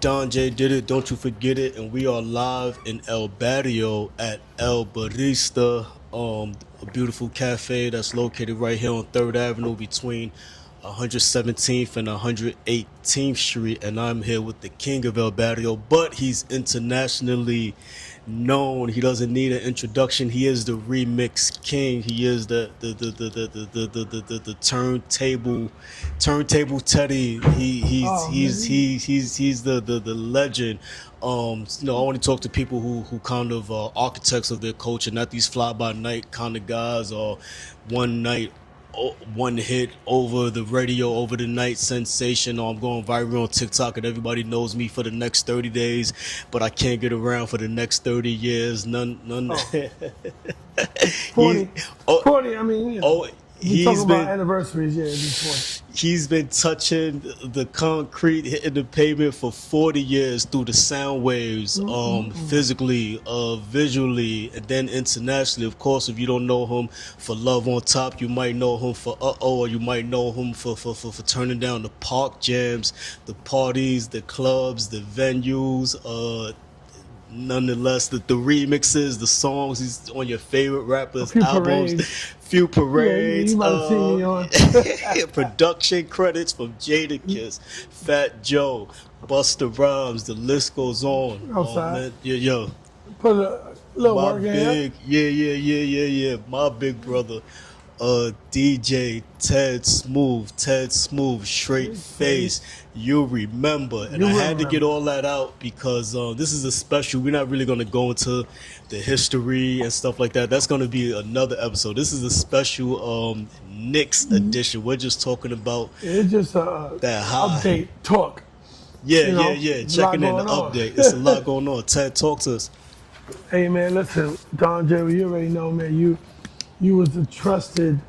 Don J did it, don't you forget it. And we are live in El Barrio at El Barista, a beautiful cafe that's located right here on 3rd Avenue between 117th and 118th Street. And I'm here with the king of El Barrio, but he's internationally known. He doesn't need an introduction. He is the remix king. He is the turntable Teddy. He's the legend. I want to talk to people who kind of architects of their culture, not these fly by night kind of guys or one night one hit over the radio, over the night sensation, or I'm going viral on TikTok and everybody knows me for the next 30 days, but I can't get around for the next 30 years. None. Oh. 40. He's, 40, I mean, you know. He's talking been about anniversaries, yeah, it'd be 40. he's been touching the concrete, hitting the pavement for 40 years through the sound waves, physically, visually, and then internationally. Of course, if you don't know him for Love on Top, you might know him for or you might know him for turning down the park jams, the parties, the clubs, the venues, nonetheless, the remixes, the songs, he's on your favorite rappers' albums, few parades, you might have seen me on. production credits from Jadakiss, Fat Joe, Busta Rhymes, the list goes on. Outside. Yo. Put a little My work in. yeah. My big brother, DJ Ted Smooth, straight face. You'll remember. And I had to get all that out because this is a special. We're not really going to go into the history and stuff like that. That's going to be another episode. This is a special Knicks edition. We're just talking about it's just that high update talk. Yeah. Checking in the update. It's a lot going on. Ted, talk to us. Hey man, listen, Don J, you already know, man. You was a trusted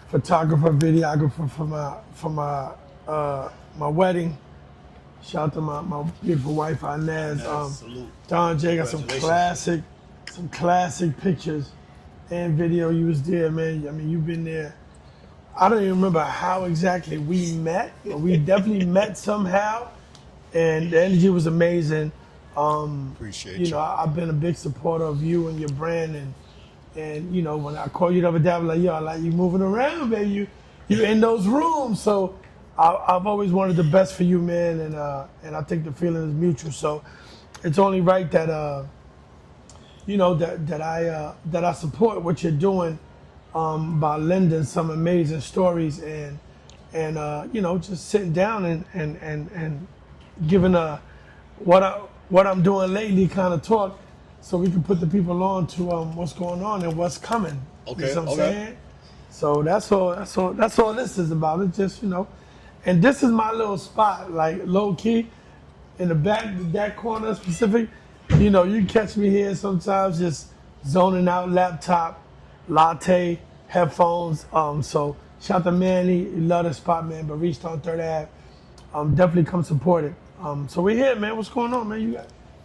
photographer, videographer for my wedding. Shout out to my beautiful wife Inez. Don J got some classic pictures and video. You was there, man. I mean, you've been there. I don't even remember how exactly we met, but we definitely met somehow, and the energy was amazing. Appreciate you. I've been a big supporter of you and your brand, and when I call you the other day, I'm like, yo, I like you moving around, man. You in those rooms, so I've always wanted the best for you, man, and I think the feeling is mutual. So it's only right that that I support what you're doing by lending some amazing stories and just sitting down and giving what I'm doing lately kind of talk, so we can put the people on to what's going on and what's coming. Okay. You know what I'm saying? So that's all this is about. It's just, and this is my little spot, like low key, in the back, that corner specific. You can catch me here sometimes just zoning out, laptop, latte, headphones. So shout out to Manny, you love the spot, man, but reached on 3rd Ave. Definitely come support it. So we're here, man. What's going on, man?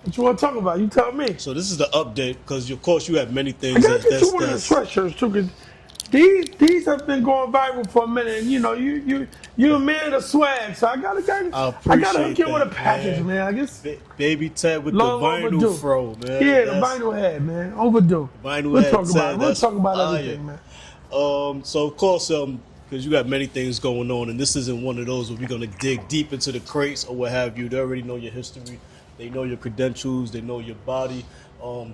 What you want to talk about? You tell me. So this is the update because, of course, you have many things. I got to get you one of the sweatshirts too, because these have been going viral for a minute. And, you a man of swag, so I gotta hook you with a package, man. I guess Baby Ted with the vinyl overdue. fro, man. Yeah, the vinyl head, man. Overdue. We'll talk about everything, man. So of course, because you got many things going on, and this isn't one of those where we're gonna dig deep into the crates or what have you. They already know your history, they know your credentials, they know your body.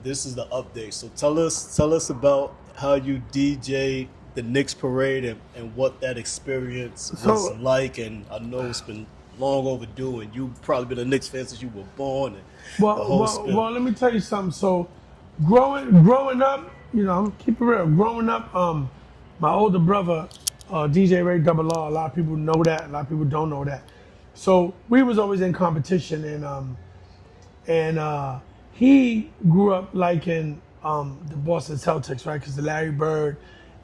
This is the update. So tell us about how you DJ the Knicks parade and what that experience was like. And I know it's been long overdue, and you've probably been a Knicks fan since you were born. And well, let me tell you something. So growing up, keep it real. Growing up, my older brother, DJ Ray Double R, a lot of people know that, a lot of people don't know that. So we was always in competition, and he grew up liking the Boston Celtics, right? Because the Larry Bird,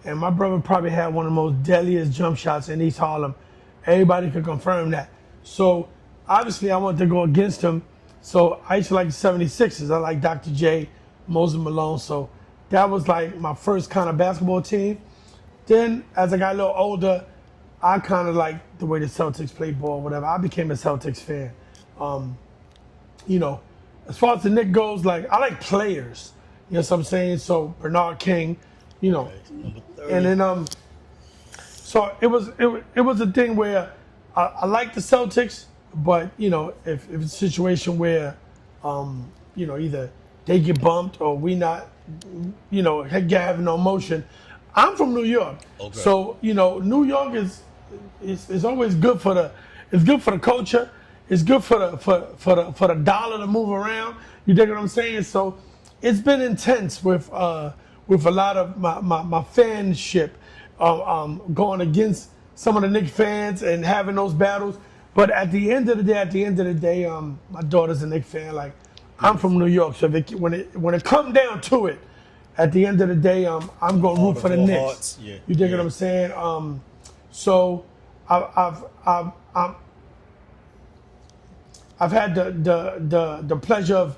and my brother probably had one of the most deadliest jump shots in East Harlem. Everybody could confirm that. So obviously I wanted to go against him. So I used to like the 76ers. I like Dr. J, Moses Malone. So that was like my first kind of basketball team. Then as I got a little older, I kind of liked the way the Celtics played ball, whatever. I became a Celtics fan. you know, as far as the Knicks goes, like I like players. You know what I'm saying? So Bernard King, you know, Okay, number 30. and then so it was a thing where I like the Celtics, but you know, if it's a situation where either they get bumped or we not, having no motion. I'm from New York, Okay. so New York is always good for the culture. It's good for the dollar to move around. You dig what I'm saying? So it's been intense with a lot of my fanship going against some of the Knicks fans and having those battles. But at the end of the day, my daughter's a Knicks fan. Like I'm from New York, so when it comes down to it, at the end of the day, I'm going to root for the Knicks. Hearts. Yeah. You dig what I'm saying? So I've had the pleasure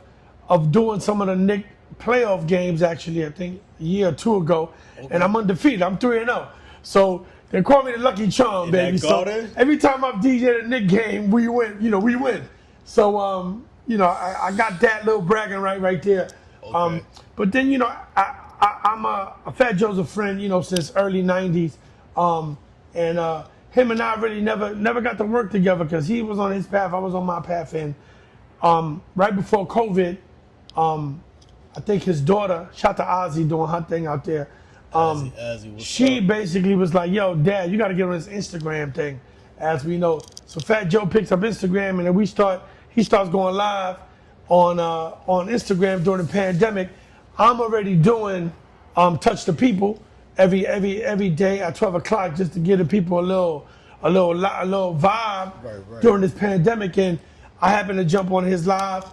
of doing some of the Knicks playoff games actually. I think a year or two ago, and I'm undefeated. I'm 3-0. So they call me the Lucky Charm, In baby. that So garden? every time I've DJed a Knicks game, we win. We win. So I got that little bragging right there. Okay. But then I'm a Fat Joseph friend, since early '90s, and him and I really never got to work together because he was on his path, I was on my path, and right before COVID, I think his daughter, shout to Ozzy doing her thing out there. Ozzy, what's She up? basically was like, "Yo, Dad, you got to get on this Instagram thing," as we know. So Fat Joe picks up Instagram, and then he starts going live on Instagram during the pandemic. I'm already doing Touch the People every day at 12 o'clock just to give the people a little vibe Right. during this pandemic. And I happened to jump on his live,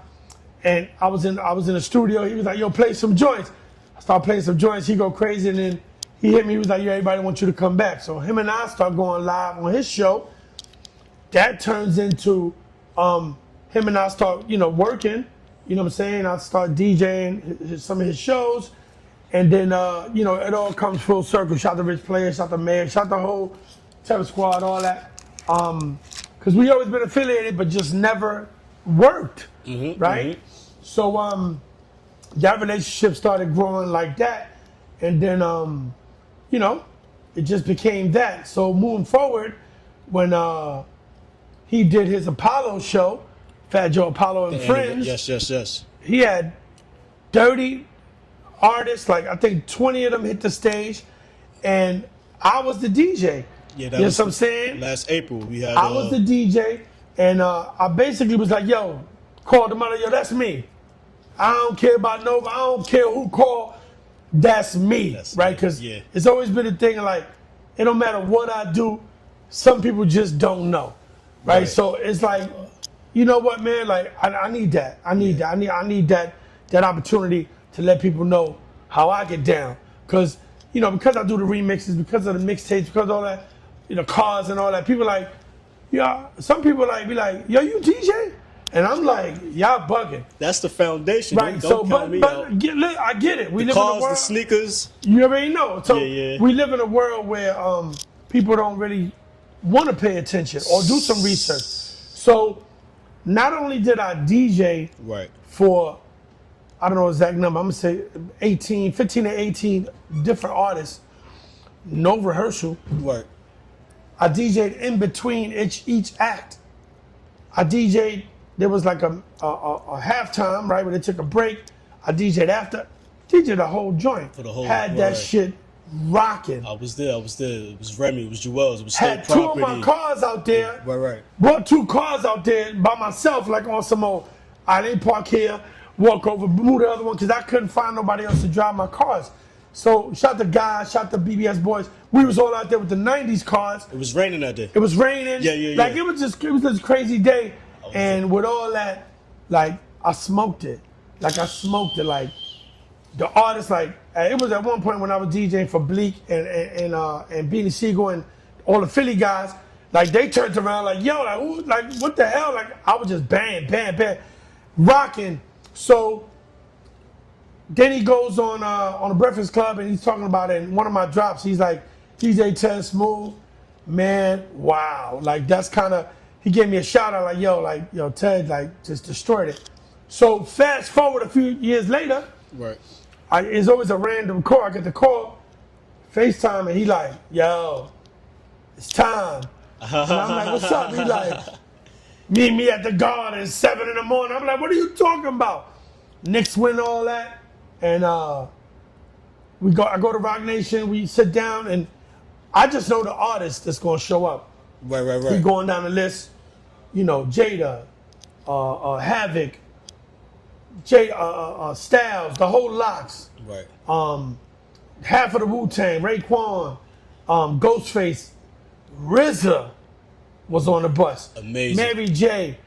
and I was in the studio. He was like, "Yo, play some joints." I start playing some joints. He go crazy, and then he hit me. He was like, "Yo, everybody wants you to come back." So him and I start going live on his show. That turns into him and I start, working. You know what I'm saying? I start DJing some of his shows. And then, it all comes full circle. Shout to Rich Player, shout to Mayor, shout the whole Terror Squad, all that. Because we always been affiliated, but just never worked, right? So that relationship started growing like that. And then, it just became that. So moving forward, when he did his Apollo show, Fat Joe Apollo and Friends, Yes. he had 30 artists, like I think 20 of them hit the stage, and I was the DJ. Yeah, You know what I'm saying? Last April we had. I was the DJ, and I basically was like, "Yo," called them out, "Yo, that's me. I don't care about nobody. I don't care who called. That's me," right? Because it's always been a thing of like, it don't matter what I do, some people just don't know, right? So it's like, you know what, man? Like I need that. I need that opportunity to let people know how I get down. Because because I do the remixes, because of the mixtapes, because of all that, cars and all that. People like, some people be like, "Yo, you DJ?" And I'm like, "Y'all bugging." That's the foundation. Right. Don't count me out. I get it. We live Cars, in a world. the sneakers. You already know. So Yeah. we live in a world where people don't really want to pay attention or do some research. So not only did I DJ Right. for, I don't know the exact number, I'm gonna say 15 to 18 different artists, no rehearsal. Right. I DJ'd in between each act. I DJ'd, there was like a halftime, right, where they took a break. I DJ'd after, DJ'd the whole joint. For the whole Had that shit rocking. I was there. It was Remy. It was Joel's. It was Had State two of Property. my cars out there. Right. Brought 2 cars out there by myself, like on some old, I didn't park here, walk over, move the other one, because I couldn't find nobody else to drive my cars. So shout to guys, shout to BBS boys. We was all out there with the 90s cars. It was raining that day. It was raining. Yeah. Like it was this crazy day. And with all that, like I smoked it. Like the artists, like it was at one point when I was DJing for Bleak and Beanie Siegel and all the Philly guys, like they turned around like, "Yo, like, ooh, like what the hell?" Like I was just bang, rocking. So then he goes on the Breakfast Club and he's talking about it in one of my drops. He's like, "DJ Ted Smooth, man, wow!" Like that's kind of, he gave me a shout out like, yo, Ted, like just destroyed it. So fast forward a few years later, Right. it's always a random call. I get the call, FaceTime, and he like, yo, it's time. And I'm like, what's up? He like, meet me at the garden 7 in the morning. I'm like, what are you talking about? Knicks win all that. And I go to Rock Nation, we sit down, and I just know the artist that's gonna show up. Right. We going down the list, you know, Jada, Havoc, Styles, the whole Locks, Right. half of the Wu-Tang, Raekwon, Ghostface, RZA was on the bus. Amazing. Mary J.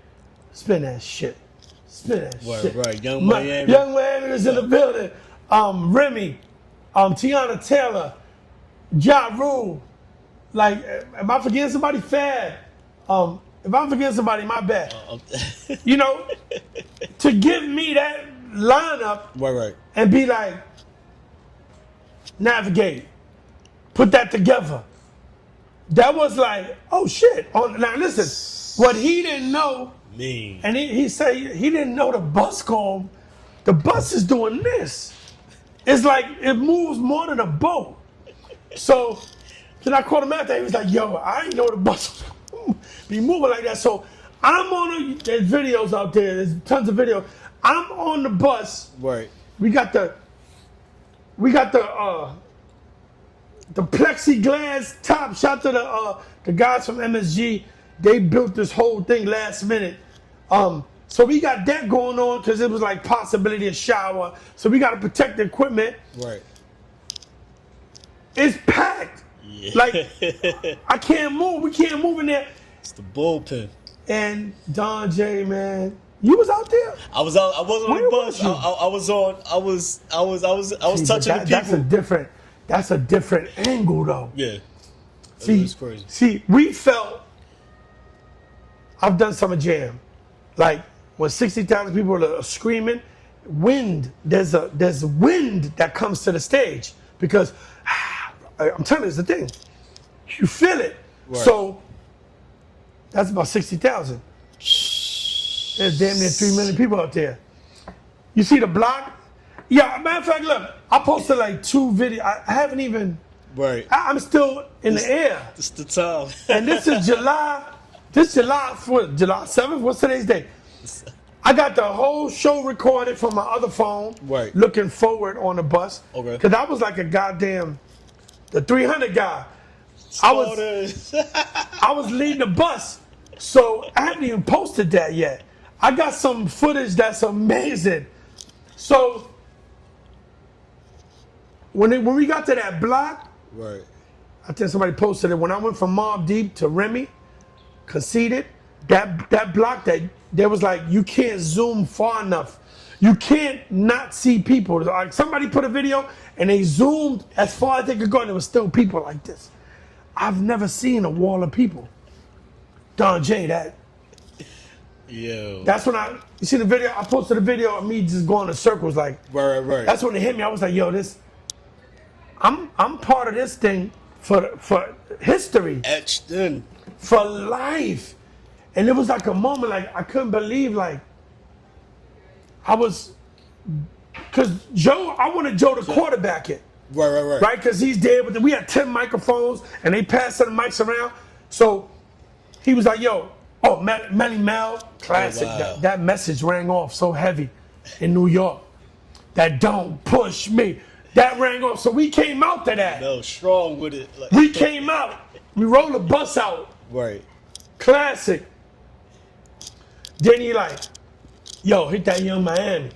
Spin that shit. Shit. Right. Young Miami. Young Miami is in the building. Remy, Tiana Taylor, Ja Rule. Like, am I forgetting somebody? Fab. If I'm forgetting somebody, my bad. You know, to give me that lineup Right. and be like, navigate, put that together. That was like, oh shit. Now listen, what he didn't know, Mean. and he said he didn't know the bus is doing this. It's like it moves more than a boat. So then I called him after. He was like, yo, I didn't know the bus be moving like that. So I'm on there's videos out there. There's tons of videos. I'm on the bus. Right. We got the plexiglass top. Shout to the guys from MSG. They built this whole thing last minute. So we got that going on because it was like possibility of shower. So we got to protect the equipment. Right. It's packed. Yeah. Like I can't move. We can't move in there. It's the bullpen. And Don J, man, you was out there. I was out. I wasn't on Where the bus. was you? I was on. I was See, touching but the people. That's a different angle though. Yeah. See, crazy. see, we felt. I've done Summer Jam, like when 60,000 people are screaming. There's wind that comes to the stage because I'm telling you, it's the thing. You feel it. Right. So that's about 60,000. There's damn near 3 million people out there. You see the block? Yeah, matter of fact, look, I posted like 2 videos. I haven't even. Right. I'm still in the air. It's the time. And this is July. July 7th. What's today's date? I got the whole show recorded from my other phone. Right. Looking forward on the bus. Okay. Because I was like a goddamn, the 300 guy. I was leading the bus. So I haven't even posted that yet. I got some footage that's amazing. So when we got to that block, Right. I think somebody posted it. When I went from Mobb Deep to Remy, conceded, that block that there was like you can't zoom far enough. You can't not see people. Like somebody put a video and they zoomed as far as they could go and there was still people like this. I've never seen a wall of people. Don J, Yo. that's when you see the video, I posted a video of me just going in circles like, Right. that's when it hit me. I was like, yo, I'm part of this thing for history, Etched in. for life. And it was like a moment, like I couldn't believe, like I was, because I wanted Joe to quarterback it, right? Because he's there, but we had 10 microphones and they passed the mics around. So he was like, yo, Melly Mel, classic. Oh, wow. That message rang off so heavy in New York. That don't push me. That rang off. So we came out to that. No, strong with it. Like, We came out. We rolled the bus out. Right. Classic. Then he like, yo, hit that Young Miami.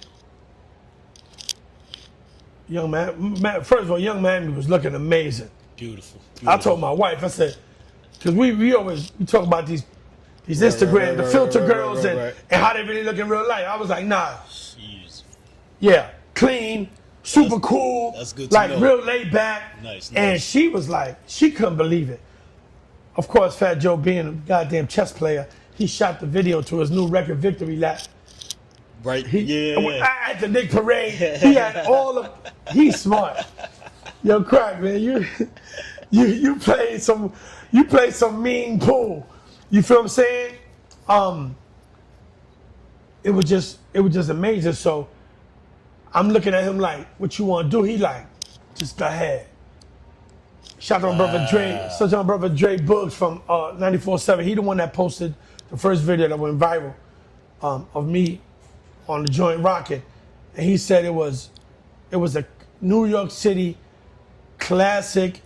First of all, Young Miami was looking amazing. Beautiful. I told my wife, I said, because we talk about these Instagram, the filter girls and how they really look in real life. I was like, nah. Jeez. Yeah, clean, super cool. That's good to like know. real laid back. Nice. And she was like, she couldn't believe it. Of course, Fat Joe being a goddamn chess player, he shot the video to his new record victory lap. Right. At the Knicks parade, he had all of. He's smart. Yo, Crack, man, you played some mean pool. You feel what I'm saying? it was just amazing. So I'm looking at him like, what you want to do? He like, just go ahead. Shout out to my brother Dre, such my brother Dre Boogs from 94.7. He the one that posted the first video that went viral of me on the joint rocking, and he said it was a New York City classic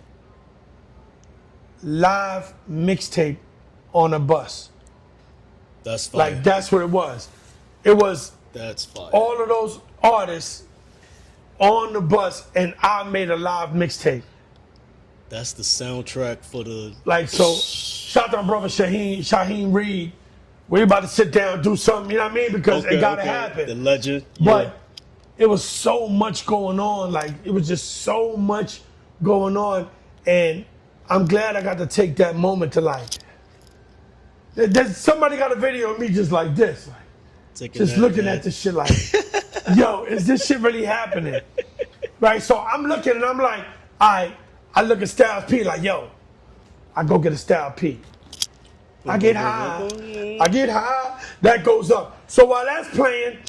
live mixtape on a bus. That's fire. Like that's what it was. It was That's fire. all of those artists on the bus, and I made a live mixtape. That's the soundtrack for the. Like, so, shout out to my brother Shaheem Reed. We about to sit down and do something, you know what I mean? Because it gotta happen. The legend. But it was so much going on. Like, it was just so much going on. And I'm glad I got to take that moment to like, there's somebody got a video of me just like this. Like, just looking at this shit like, yo, is this shit really happening? Right? So I'm looking and I'm like, I look at Styles P like, yo, I go get a Styles P. I get high. That goes up. So while that's playing,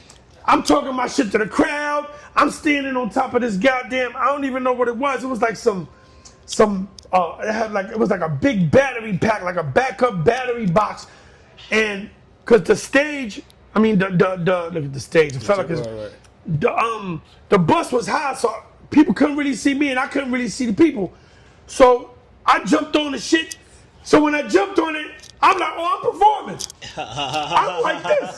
I'm talking my shit to the crowd. I'm standing on top of this goddamn, I don't even know what it was. It was like it was like a big battery pack, like a backup battery box. And cause the stage, I mean look at the stage. It felt like the bus was high, so people couldn't really see me and I couldn't really see the people. So I jumped on the shit. So when I jumped on it, I'm like, oh, I'm performing. I'm like this.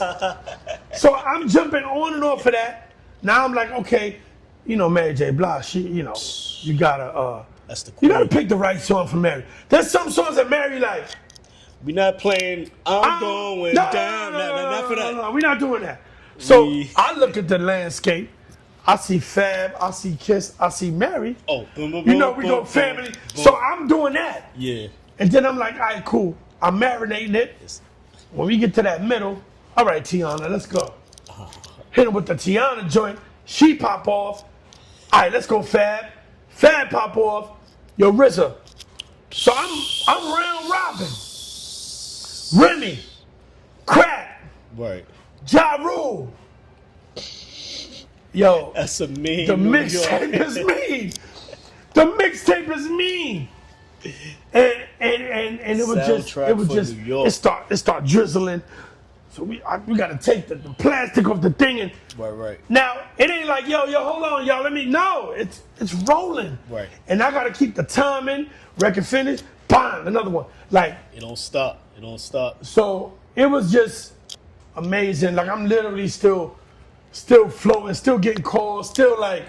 So I'm jumping on and off of that. Now I'm like, okay, you know, Mary J. Blige, she, you know, you gotta pick the right song for Mary. There's some songs that Mary like. We not playing I'm going down. Not for that. No, we're not doing that. So I look at the landscape. I see Fab, I see Kiss, I see Mary. Oh, you know, we go family. So I'm doing that. Yeah. And then I'm like, all right, cool. I'm marinating it. When we get to that middle, all right, Tiana, let's go. Hit him with the Tiana joint. She pop off. All right, let's go Fab. Fab pop off. Yo, RZA. So I'm round robin. Remy. Crack. Right. Ja Rule. Yo. That's a mean. The mixtape is mean. The mixtape is mean. And it was just it start drizzling. So we gotta take the plastic off the thing and right. Now it ain't like yo hold on y'all it's rolling. Right. And I gotta keep the timing, record finish, bang, another one. Like it don't stop. So it was just amazing. Like I'm literally still floating, still getting calls, still like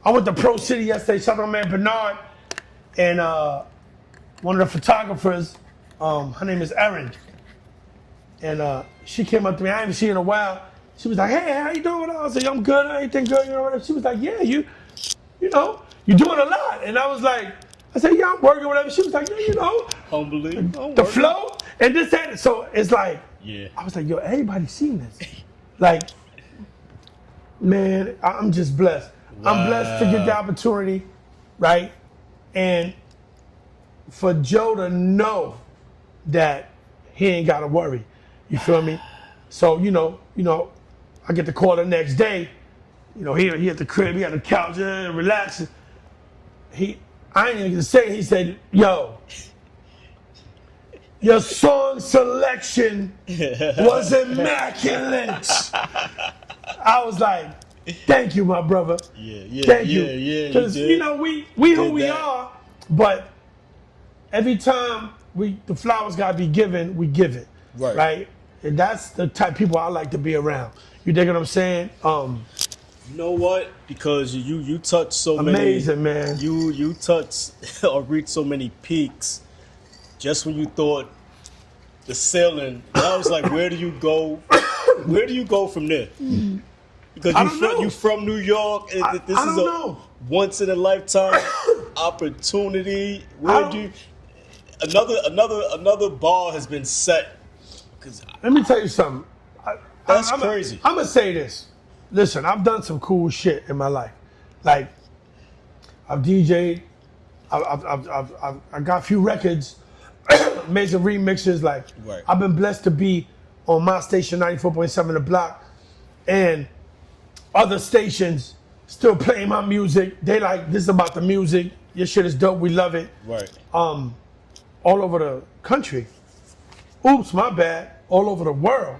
I went to Pro City yesterday, shout out to my man Bernard. And one of the photographers, her name is Erin. And she came up to me, I haven't seen her in a while. She was like, hey, how you doing? I was like, I'm good, everything good, you know whatever. She was like, yeah, you know, you're doing a lot. And I was like, I said, yeah, I'm working, whatever. She was like, yeah, you know. Humbly. The flow and this, that. So it's like, yeah. I was like, yo, everybody's seen this. Like, man, I'm just blessed. Wow. I'm blessed to get the opportunity, right? And for Joe to know that he ain't got to worry, you feel me? So, you know, I get the call the next day, you know, he at the crib, he at the couch, relaxing. I ain't even gonna say it, he said, yo, your song selection was immaculate. I was like, thank you, my brother. Yeah. Thank you. Because, you know, we who we are, but every time the flowers gotta be given, we give it. Right? And that's the type of people I like to be around. You dig what I'm saying? You know what? Because you touch so amazing, man. You touch or reach so many peaks just when you thought the ceiling. And I was like, where do you go? Where do you go from there? Because you from New York, and this is a once in a lifetime opportunity. Where do you, another bar has been set? Let me tell you something. That's crazy. I'm gonna say this. Listen, I've done some cool shit in my life. Like I've DJ'd, I got a few records, made some remixes. Like I've been blessed to be on my station, 94.7 The Block, and other stations still playing my music. They like, this is about the music. Your shit is dope. We love it. Right. All over the country. Oops, my bad. All over the world.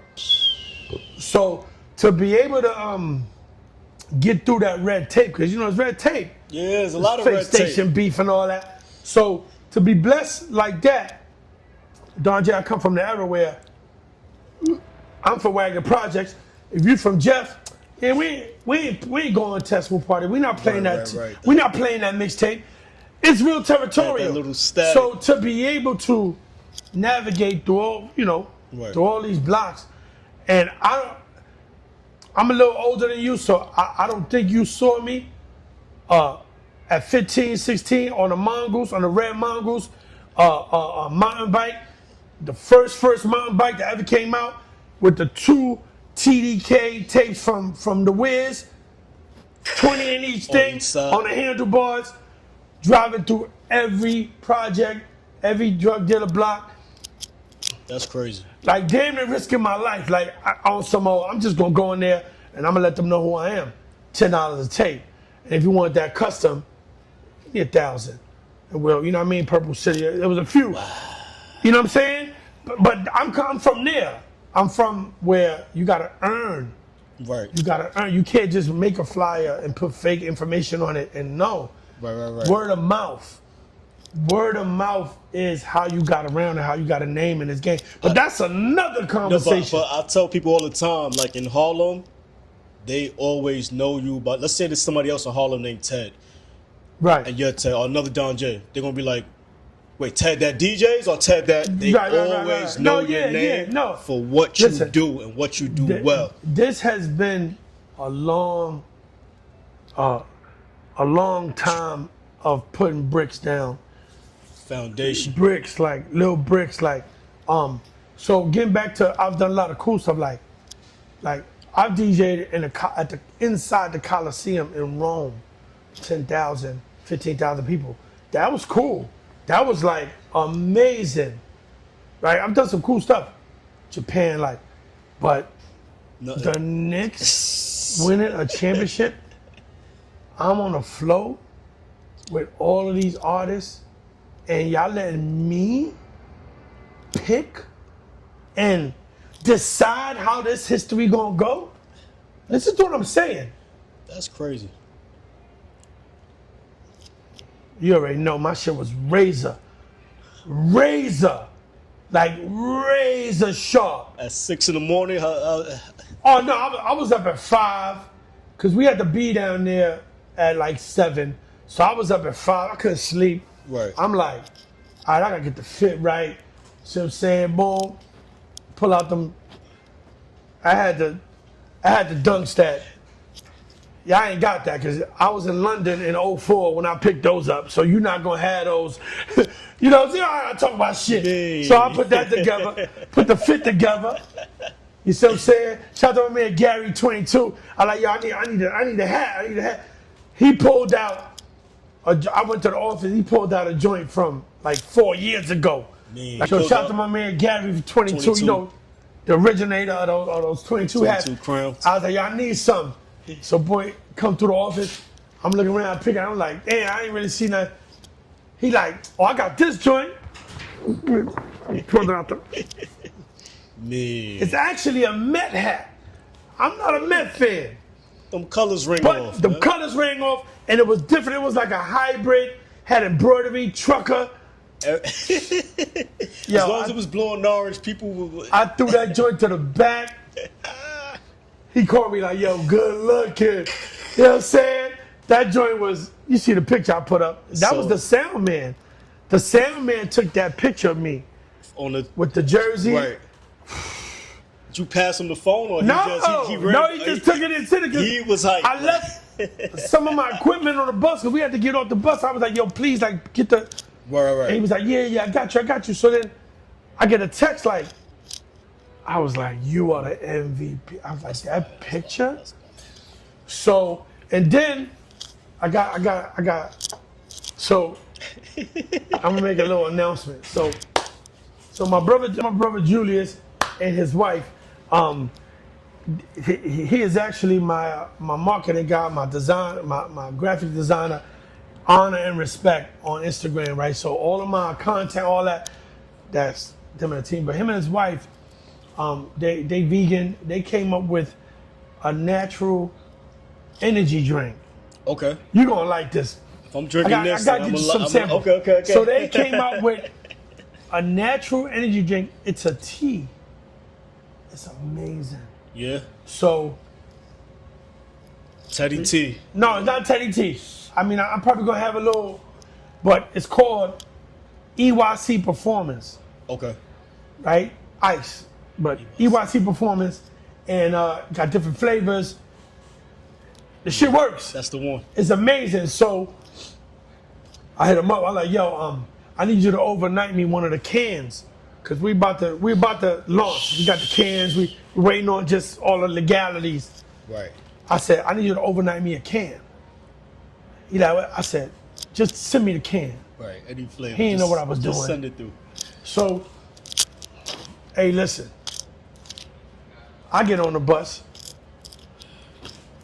So to be able to get through that red tape, because you know it's red tape. Yeah, there's a lot of fake red station tape. beef and all that. So to be blessed like that, Don J, I come from the era where I'm from Wagner Projects. If you from Jeff, yeah, we ain't going to Testicle Party. We not playing Right. we not playing that mixtape. It's real territorial. That little static. So to be able to navigate through all, Right. through all these blocks, and I'm a little older than you, so I don't think you saw me at 15, 16 on the Mongoose, on the red Mongoose, mountain bike. The first mountain bike that ever came out with the 2 TDK tapes from the Wiz, 20 in each thing, on the handlebars, driving through every project, every drug dealer block. That's crazy. Like damn near risking my life. Like on some old, I'm just gonna go in there and I'm gonna let them know who I am. $10 a tape. And if you want that custom, give me 1,000. And well, you know what I mean? Purple City. There was a few. You know what I'm saying? But I'm from there. I'm from where you gotta earn. Right. You gotta earn. You can't just make a flyer and put fake information on it and no. Right. Word of mouth. Word of mouth is how you got around and how you got a name in this game. But that's another conversation. No, but I tell people all the time, like in Harlem, they always know you. But let's say there's somebody else in Harlem named Ted, Right. and you're Ted, or another Don J. They're gonna be like, "Wait, Ted that DJs or Ted that?" They always know your name for what you do and what you do well. This has been a long time of putting bricks down. Foundation. Bricks, like little bricks, like so getting back to, I've done a lot of cool stuff, like I've DJ'd inside the Coliseum in Rome, 10,000, 15,000 people. That was cool. That was like amazing, right? I've done some cool stuff, Japan, like, but the Knicks winning a championship, I'm on the flow with all of these artists, and y'all letting me pick and decide how this history gonna go? Listen to what I'm saying. That's crazy. You already know my shit was razor, like razor sharp. At 6 in the morning, Oh no, I was up at 5, cause we had to be down there at like 7. So I was up at 5. I couldn't sleep. Right. I'm like, all right, I gotta get the fit right. See what I'm saying? Boom. Pull out them. I had the dunks that. Yeah, I ain't got that because I was in London in '04 when I picked those up. So you're not gonna have those. You know, see, I talk about shit. Hey. So I put that together, put the fit together. You see what I'm saying? Shout out to my man Gary 22. I like, yo, I need a hat. He pulled out. I went to the office. He pulled out a joint from like 4 years ago. Man, So shout out to my man Gary 22. You know, the originator of those 22 hats. 22 crowns. I was like, yo, I need something. So boy, come through the office. I'm looking around, picking. I'm like, damn, I ain't really seen that. He like, oh, I got this joint. He pulled it out the. Man. It's actually a Met hat. I'm not a Met fan. Them colors ring But off. the man. colors rang off, and it was different. It was like a hybrid, had embroidery, trucker. As Yo, long as it was blue and orange, people would. I threw that joint to the back. He called me like, yo, good luck, kid. You know what I'm saying? That joint was, you see the picture I put up. That was the sound man. The sound man took that picture of me On the with the jersey. right. Did you pass him the phone or No, he just took it and sent it. He was hyped. I left some of my equipment on the bus because we had to get off the bus. I was like, yo, please, like, get the. Right. And he was like, yeah, I got you. So then I get a text like, I was like, you are the MVP. I was like, that picture? So, and then I got, so I'm gonna make a little announcement. So my brother Julius, and his wife. He is actually my marketing guy, my design, my graphic designer. Honor and respect on Instagram, right? So all of my content, all that, that's them and the team. But him and his wife, they vegan. They came up with a natural energy drink. Okay. You're gonna like this. If I'm drinking this, I gotta get you some samples. Okay. So they came out with a natural energy drink. It's a tea. It's amazing. Yeah. So Teddy T. no, it's not Teddy T. I mean, I'm probably gonna have a little, but it's called EYC Performance. Okay. Right? Ice, but EYC Performance, and got different flavors. The shit works. That's the one. It's amazing. So I hit him up. I'm like, yo, I need you to overnight me one of the cans, cause we about to launch. We got the cans. We waiting on just all the legalities. Right. I said, I need you to overnight me a can. You know, I said, just send me the can. Right. Any flavor. He didn't know what I was just doing. Send it through. So, hey, listen. I get on the bus.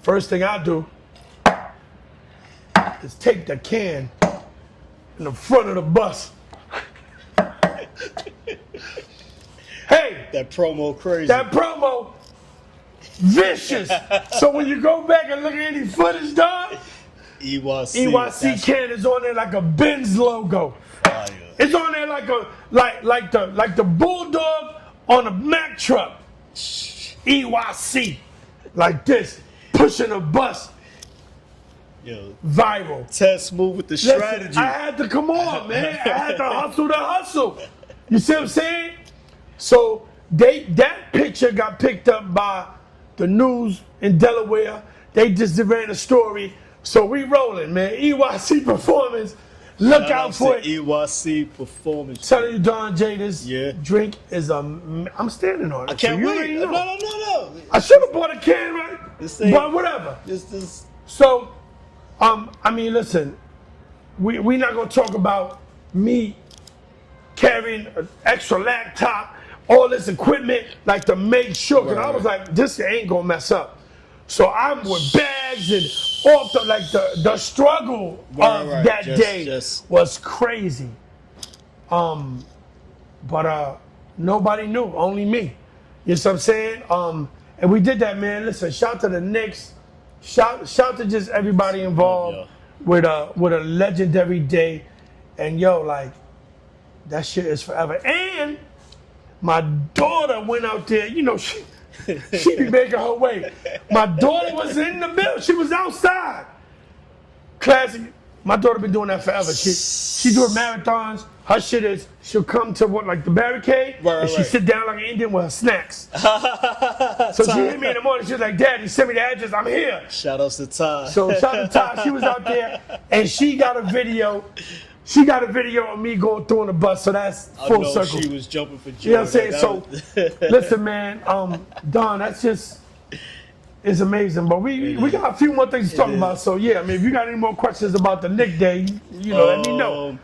First thing I do is take the can in the front of the bus. Hey, That promo crazy. that promo, vicious. So when you go back and look at any footage, dog, EYC. EYC can is on there like a Benz logo. Fire. It's on there like the bulldog on a Mack truck. EYC, like this, pushing a bus, Yo, viral. Ted Smooth with the Listen, strategy. I had to come on, man. I had to hustle the hustle. You see what I'm saying? So that picture got picked up by the news in Delaware. They just ran a story. So we rolling, man. EYC Performance. Look Shout out for it. EYC Performance. Telling you, Don J, this Yeah. drink is I'm standing on it. I can't So you wait. already No, know. no. I should have bought a can, right? This ain't- But whatever. This. So, I mean, listen, we not gonna talk about me carrying an extra laptop, all this equipment, like to make sure. Cause I was like, this ain't gonna mess up. So I'm with bags and off the struggle of that day was crazy. But nobody knew, only me. You know what I'm saying? And we did that, man. Listen, shout to the Knicks. Shout to just everybody involved with a legendary day. And yo, like, that shit is forever. And my daughter went out there, you know, she be making her way. My daughter was in the building. She was outside. Classic. My daughter been doing that forever. She do marathons. Her shit is she'll come to like the barricade and she sit down like an Indian with her snacks. So she hit me in the morning. She was like, "Daddy, send me the address. I'm here." Shout outs to Ty. So shout out to Ty. She was out there and she got a video. She got a video of me going through on the bus. So that's full circle. She was jumping for joy. You know what I'm saying? So listen, man, Don, that's just it's amazing. But we got a few more things to talk about. So yeah, I mean, if you got any more questions about the Nick Day, you know, let me know.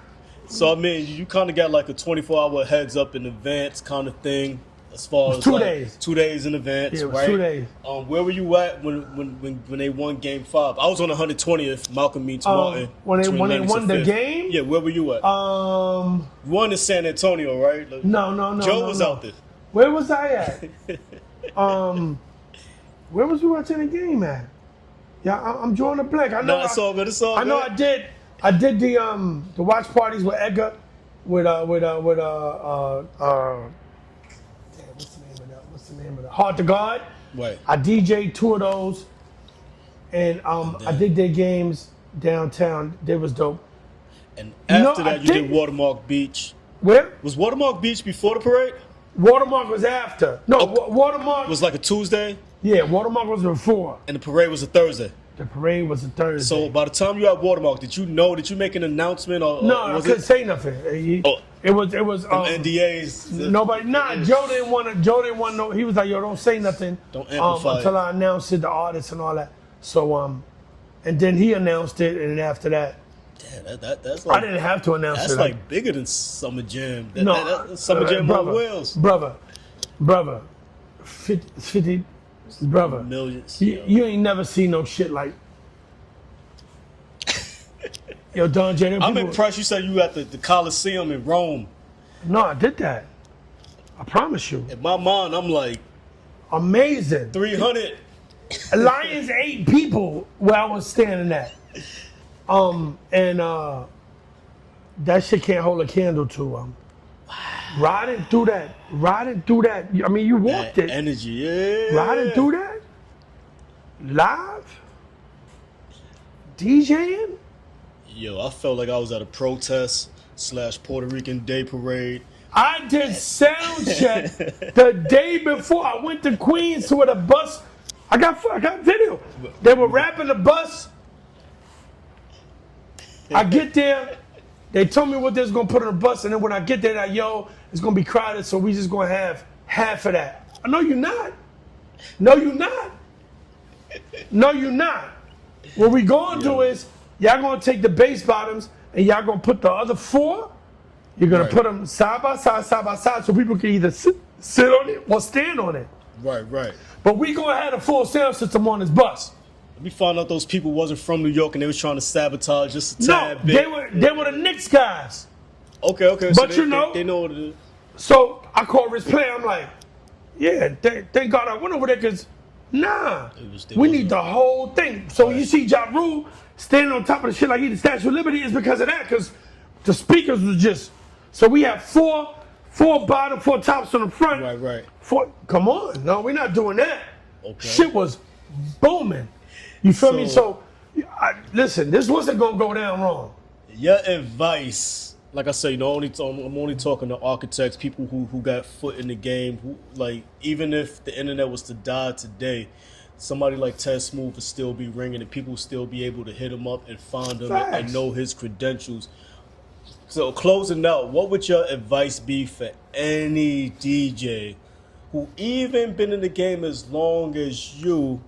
So I mean, you kind of got like a 24-hour heads up in advance kind of thing, as far as 2 days. 2 days in advance, Yeah, it was right? 2 days. Where were you at when they won Game 5? I was on 120th. Malcolm meets Martin. When they won the 5th. game? Yeah, where were you at? You won in San Antonio, right? Like, No. Joe was out there. Where was I at? Where was we watching the game at? Yeah, I'm drawing a blank. I know. No, it's all good. It's all I know. good. I did the watch parties with Edgar, with damn, what's the name of that? Heart to God. Right. I DJ'd 2 of those, and I did their games downtown. They was dope. And after that, you did Watermark Beach. Where? Was Watermark Beach before the parade? Watermark was after. No, Watermark Was like a Tuesday, Yeah, Watermark was before. and the parade was a Thursday. The parade was a Thursday. So by the time you at Watermark, did you make an announcement or no, I was couldn't it say nothing. It was NDAs? nobody. Nah, Joe didn't want. No, he was like, "Yo, don't say nothing." Don't amplify until it. I announced it, the artists and all that. So and then he announced it, and then after that, Damn, that's like I didn't have to announce that's it. like bigger than Summer Jam. No, Summer Jam on brother, wheels. brother. brother, 50 brother. Millions. You ain't never seen no shit like. Yo, Don J. I'm impressed. You said you at the Coliseum in Rome. No, I did that. I promise you. In my mind, I'm like Amazing. 300. Lions ate people where I was standing at. That shit can't hold a candle to riding through that. I mean, you walked That it. energy, yeah. Riding through that, live, DJing. Yo, I felt like I was at a protest / Puerto Rican Day Parade. I did sound check the day before. I went to Queens to where the bus. I got video. They were wrapping the bus. I get there. They told me what they was gonna put on the bus, and then when I get there, like, yo, it's gonna be crowded, so we just gonna have half of that. No, you're not. No, you're not. No, you're not. What we gonna do is y'all gonna take the bass bottoms and y'all gonna put the other 4. You're gonna put them side by side, so people can either sit on it or stand on it. Right. But we gonna have a full sound system on this bus. We found out those people wasn't from New York and they was trying to sabotage just a No, tad bit. they were the Knicks guys. Okay. But So they know what it is. So I call Rich Play. I'm like, yeah, thank God I went over there because, we need the whole thing. So you see Ja Rule standing on top of the shit like he the Statue of Liberty is because of that, because the speakers was just. So we have four bottom, 4 tops on the front. Right. 4. Come on, no, we're not doing that. Okay. Shit was booming. You feel me? So, listen, this wasn't gonna go down wrong. Your advice, like I say, I'm only talking to architects, people who got foot in the game. Who, like, even if the internet was to die today, somebody like Ted Smooth would still be ringing, and people would still be able to hit him up and find him and know his credentials. So, closing out, what would your advice be for any DJ who even been in the game as long as you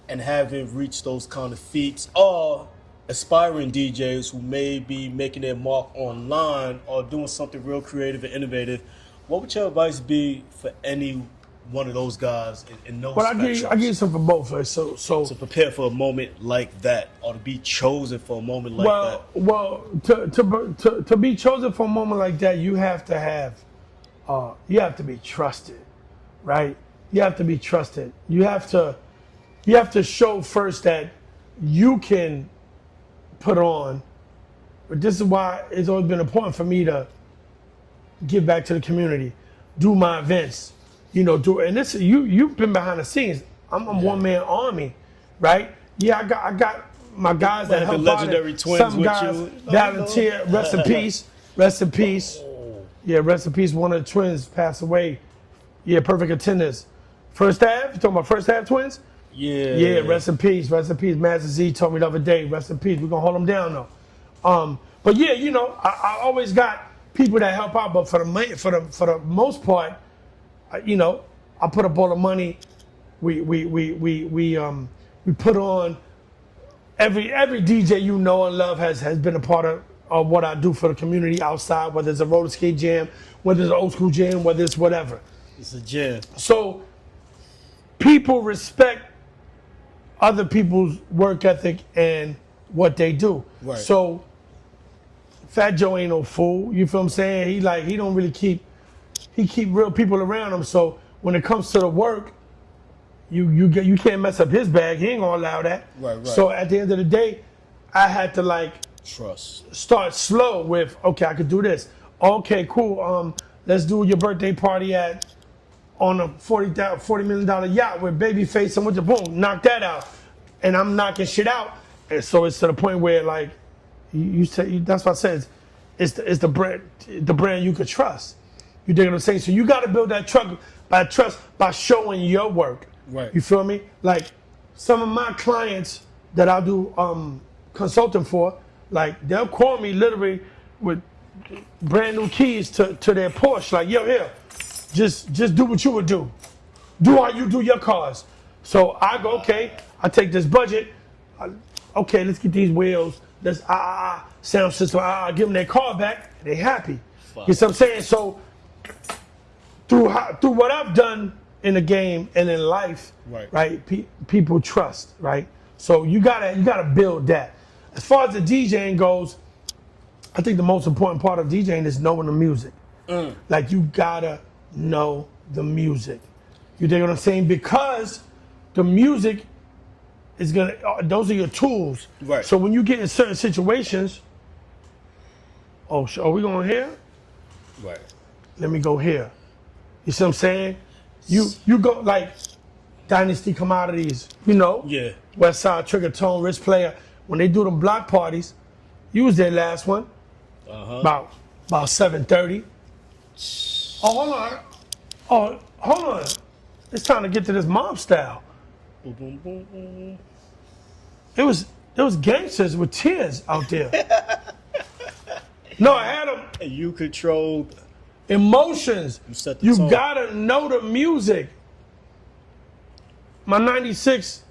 and haven't reached those kind of feats, or aspiring DJs who may be making their mark online or doing something real creative and innovative? What would your advice be for any one of those guys in those But I give you something for both. Right? So to prepare for a moment like that, or to be chosen for a moment like that? Well, to be chosen for a moment like that, you have to have, you have to be trusted, right? You have to be trusted. You have to show first that you can put on. But this is why it's always been important for me to give back to the community, do my events, and this you've been behind the scenes. I'm a one-man army, right? Yeah, I got my guys that help out. Legendary twins some with guys you. volunteer. Rest in peace. Rest in peace. Yeah, rest in peace. One of the twins passed away. Yeah, perfect attendance. First Ave. You talking about First Ave twins? Yeah, rest in peace. Rest in peace. Master Z told me the other day, rest in peace. We're gonna hold them down though. But yeah, I always got people that help out, but for the most part, I put up all the money. We put on every DJ you know and love has been a part of what I do for the community outside, whether it's a roller skate jam, whether it's an old school jam, whether it's whatever. It's a jam. So people respect other people's work ethic and what they do. Right. So Fat Joe ain't no fool. You feel what I'm saying? He don't really keep real people around him. So when it comes to the work, you can't mess up his bag. He ain't gonna allow that. Right. So at the end of the day, I had to trust. Start slow with, okay, I could do this. Okay, cool. Let's do your birthday party on a $40 million yacht with Babyface and with the boom, knock that out. And I'm knocking shit out. And so it's to the point where you say, that's what I said, it's the brand you could trust. You dig what I'm saying? So you gotta build that trust by showing your work. Right. You feel me? Like some of my clients that I do consulting for, they'll call me literally with brand new keys to their Porsche. Like, yo, here, just do what you would do. Do how you do your cars. So I go, okay, I take this budget. Okay, let's get these wheels. Let's sound system. Give them their car back. They happy. Fuck. You see what I'm saying? So through what I've done in the game and in life, Right. People trust, right? So you gotta build that. As far as the DJing goes, I think the most important part of DJing is knowing the music. Like you gotta know the music. You dig what I'm saying? Because the music is gonna. Those are your tools. Right. So when you get in certain situations, are we going here? Right. Let me go here. You see what I'm saying? You go like Dynasty Commodities, Yeah. West Side, Trigger Tone, Rich Player. When they do them block parties, you was their last one. About 7:30. Oh, hold on. Oh, hold on. It's time to get to this mob style. Boom, boom, boom, boom. There was gangsters with tears out there. No, I had them. And you controlled. Emotions. You set the You tone. gotta know the music. My 96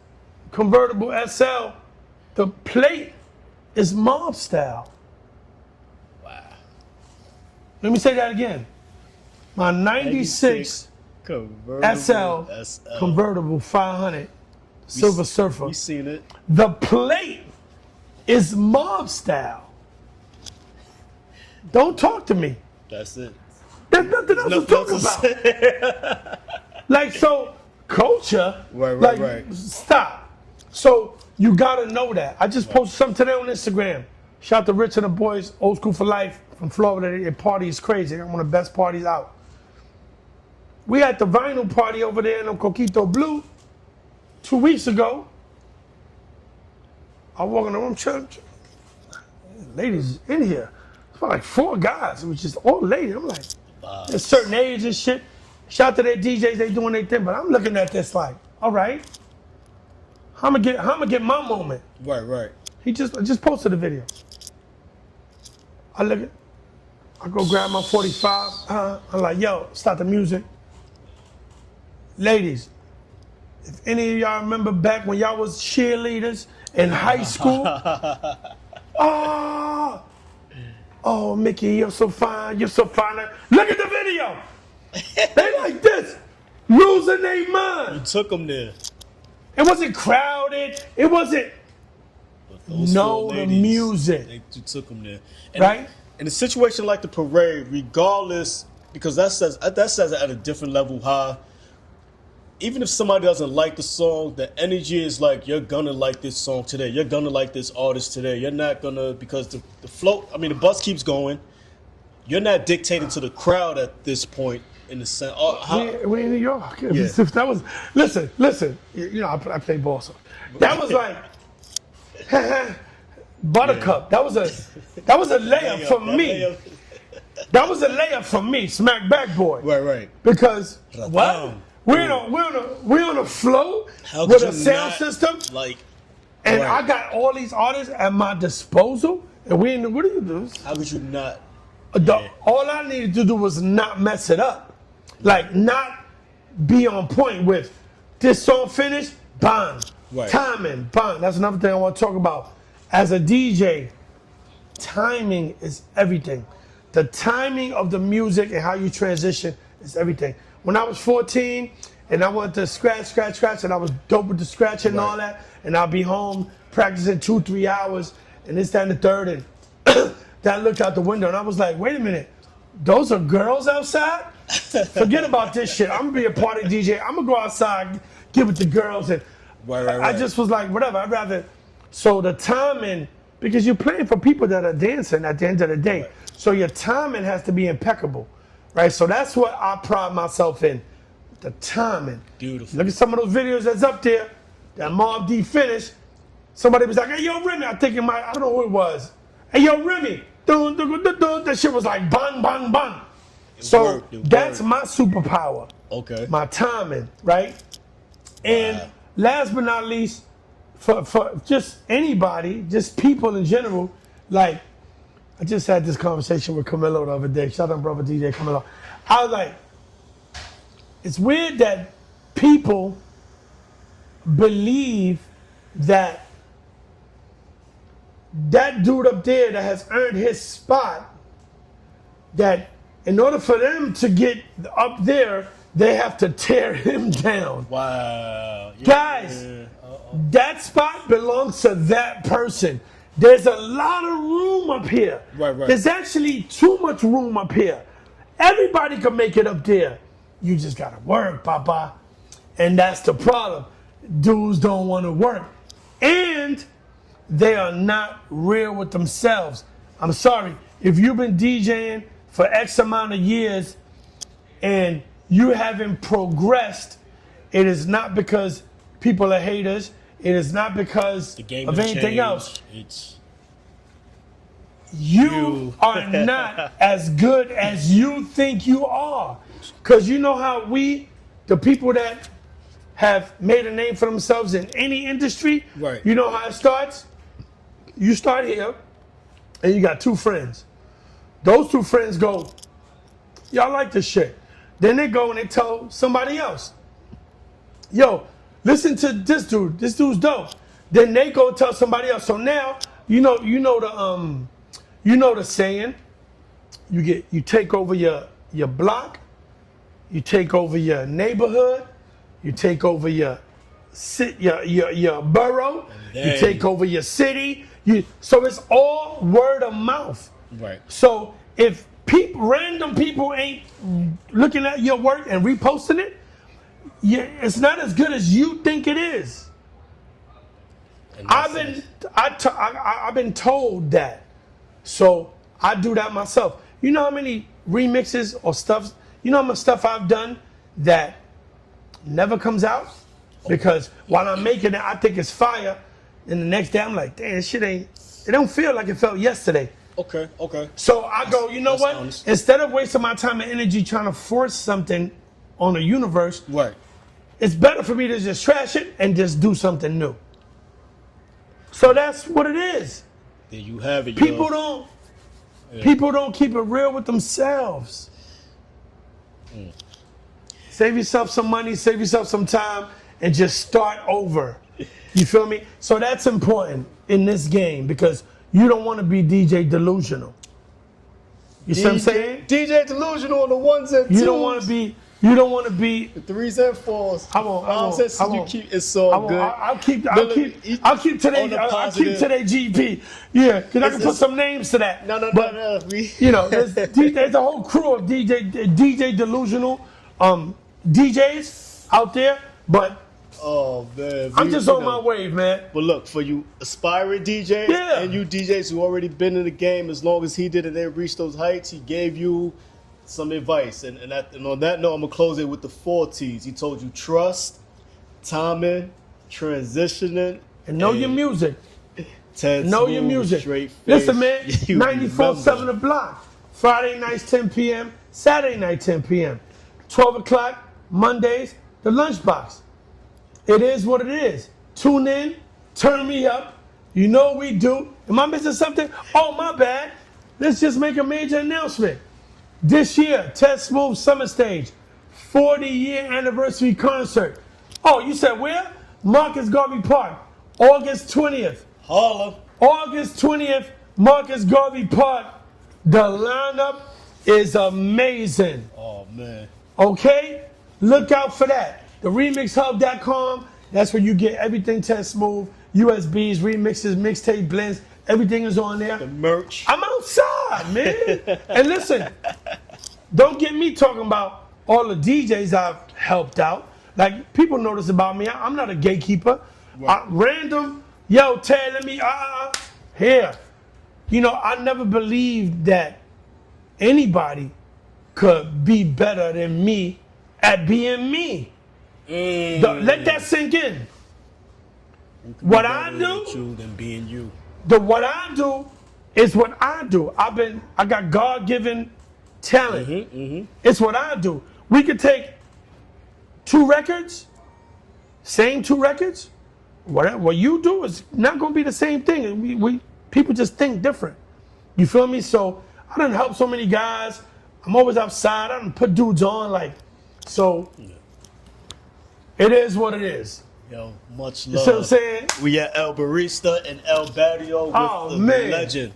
convertible SL, the plate is mob style. Wow. Let me say that again. My 96 convertible SL convertible 500 Silver Surfer. We seen it. The plate is mob style. Don't talk to me. That's it. There's nothing else to talk about. Like, so, culture. Right. Stop. So, you gotta know that. I just posted something today on Instagram. Shout out to Rich and the boys, Old School for Life from Florida. Their party is crazy. They got one of the best parties out. We had the vinyl party over there in Coquito Blue 2 weeks ago. I walk in the room, ladies in here. It's like 4 guys. It was just all ladies. I'm like, there's certain age and shit. Shout out to their DJs, they doing their thing. But I'm looking at this like, all right, how I'm gonna get my moment. Right. I just posted a video. I go grab my 45. I'm like, yo, start the music. Ladies, if any of y'all remember back when y'all was cheerleaders in high school, oh, Mickey, you're so fine, you're so fine. Look at the video. They like this, losing their mind. You took them there. It wasn't crowded. It wasn't. Know the music. You took them there. And Right? In a situation like the parade, regardless, because that says it at a different level high. Even if somebody doesn't like the song, the energy is like, you're gonna like this song today. You're gonna like this artist today. You're not gonna, because the float, I mean, the bus keeps going. You're not dictating to the crowd at this point in the sense. We in New York. Yeah. That was, listen. You know, I play ball, so that was like Buttercup. That was a layup for me. That was a layup for me, smack back boy. Right. Because what? We're on a float with a sound system, and right. I got all these artists at my disposal, and we in the, what do you do? How could you not? All I needed to do was not mess it up, like not be on point with this song finished, bang, Right. timing, bang. That's another thing I want to talk about. As a DJ, timing is everything. The timing of the music and how you transition is everything. When I was 14 and I wanted to scratch, and I was dope with the scratching and all that, and I'll be home practicing 2-3 hours, and this, that, and the third, and then I looked out the window and I was like, wait a minute, those are girls outside? Forget about this shit. I'm gonna be a party DJ. I'm gonna go outside, get with the girls, and Right. I just was like, whatever, I'd rather. So the timing, because you're playing for people that are dancing at the end of the day, Right. so your timing has to be impeccable, right? So that's what I pride myself in, the timing. Beautiful. Look at some of those videos that's up there, that Mob D finish. Somebody was like, hey, yo, Remy, I don't know who it was. Hey, yo, Remy, dun, dun, dun, dun. That shit was like bang, bang, bang. So that's my superpower. Okay. My timing, right? And last but not least, for just anybody, just people in general, like, I just had this conversation with Camilo the other day. Shout out brother DJ Camilo. I was like, it's weird that people believe that dude up there that has earned his spot, that in order for them to get up there, they have to tear him down. Wow. Yeah. Guys, that spot belongs to that person. There's a lot of room up here. Right. There's actually too much room up here. Everybody can make it up there. You just gotta work, Papa. And that's the problem. Dudes don't want to work. And they are not real with themselves. I'm sorry. If you've been DJing for X amount of years and you haven't progressed, it is not because people are haters. It is not because The game of has anything changed. else. It's You are not as good as you think you are. Because you know how the people that have made a name for themselves in any industry, Right. you know how it starts? You start here, and you got two friends. Those two friends go, y'all like this shit. Then they go and they tell somebody else, yo, listen to this dude. This dude's dope. Then they go tell somebody else. So now, you know the saying. You take over your block, you take over your neighborhood, you take over your borough, you take over your city. So it's all word of mouth. right. So if random people ain't looking at your work and reposting it, it's not as good as you think it is. I've been told that, so I do that myself. You know how many remixes or stuff? You know how much stuff I've done that never comes out because while I'm making it, I think it's fire, and the next day I'm like, damn, this shit ain't. It don't feel like it felt yesterday. Okay. So I go, you know what? Honest. Instead of wasting my time and energy trying to force something on the universe, Right. it's better for me to just trash it and just do something new. So that's what it is. There you have it. People yo. don't keep it real with themselves. Save yourself some money, save yourself some time, and just start over. You feel me? So that's important in this game because you don't want to be DJ delusional. You see what I'm saying? DJ delusional on the ones and twos. You don't want to be. You don't want to be. The threes and fours. I won't. You keep it's so good. I'll keep On today. the I'll keep today GP. Yeah, because I can put some names to that. No. You know, there's a whole crew of DJ delusional DJs out there, but Oh man, I'm just on my wave, man. But look, for you aspiring DJs and you DJs who already been in the game as long as he did and they reached those heights, he gave you some advice. And on that note, I'm gonna close it with the 4 T's. He told you trust, timing, transitioning, And know your music. Know your music. Straight face. Listen, man, You 94.7 The Block. Friday nights 10 p.m., Saturday night 10 p.m. 12 o'clock, Mondays, the Lunchbox. It is what it is. Tune in, turn me up. You know what we do. Am I missing something? Oh, my bad. Let's just make a major announcement. This year, Ted Smooth Summer Stage, 40-year anniversary concert. Oh, you said where? Marcus Garvey Park, August 20th. Harlem. August 20th, Marcus Garvey Park. The lineup is amazing. Oh man. Okay? Look out for that. The remixhub.com, that's where you get everything Ted Smooth, USBs, remixes, mixtape blends, everything is on there. The merch. I'm outside, man. And listen, don't get me talking about all the DJs I've helped out. Like, people know this about me. I'm not a gatekeeper. Right. Random, yo, Ted, let me, here. You know, I never believed that anybody could be better than me at being me. Let that sink in. What I do, you than being you. what I do is what I do. I got God-given talent. It's what I do. We could take 2 records, same 2 records. What you do is not going to be the same thing. We people just think different. You feel me? So I done help so many guys. I'm always outside. I done put dudes on like, so. It is what it is. Yo, much You love. see what I'm saying? We at El Barista and El Barrio with the legend.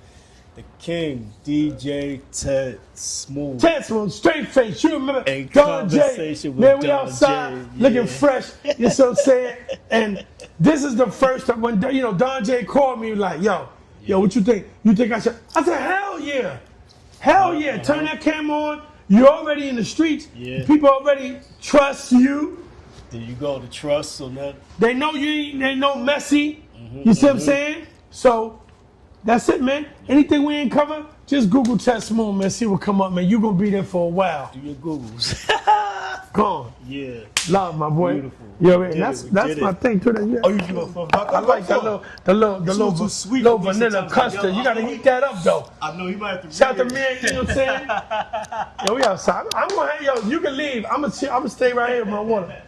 The King, DJ Ted Smooth. Ted Smooth, straight face. You remember And Don J? conversation with Man, we Don outside J, looking yeah. fresh. You know what I'm saying? And this is the first time when Don J called me like, yo, what you think? You think I should? I said, hell yeah. Hell yeah. Turn that camera on. You're already in the streets. Yeah. People already trust you. There you go, the trust on that. They know you ain't no messy. You see what I'm saying? So that's it, man. Anything we ain't cover, just Google Test Moon, man. See what come up, man. You gonna be there for a while. Do your Googles. Gone. Yeah. Love, my boy. Beautiful. Yo, man, that's my thing too. Oh, you do it for I like that little sweet little for me vanilla sometimes. custard. Yo, You gotta heat that up though. I know you might have to. Shout out to me, you know what I'm saying? Yo, we outside. I'm gonna have, you can leave. I'm gonna stay right here with my water.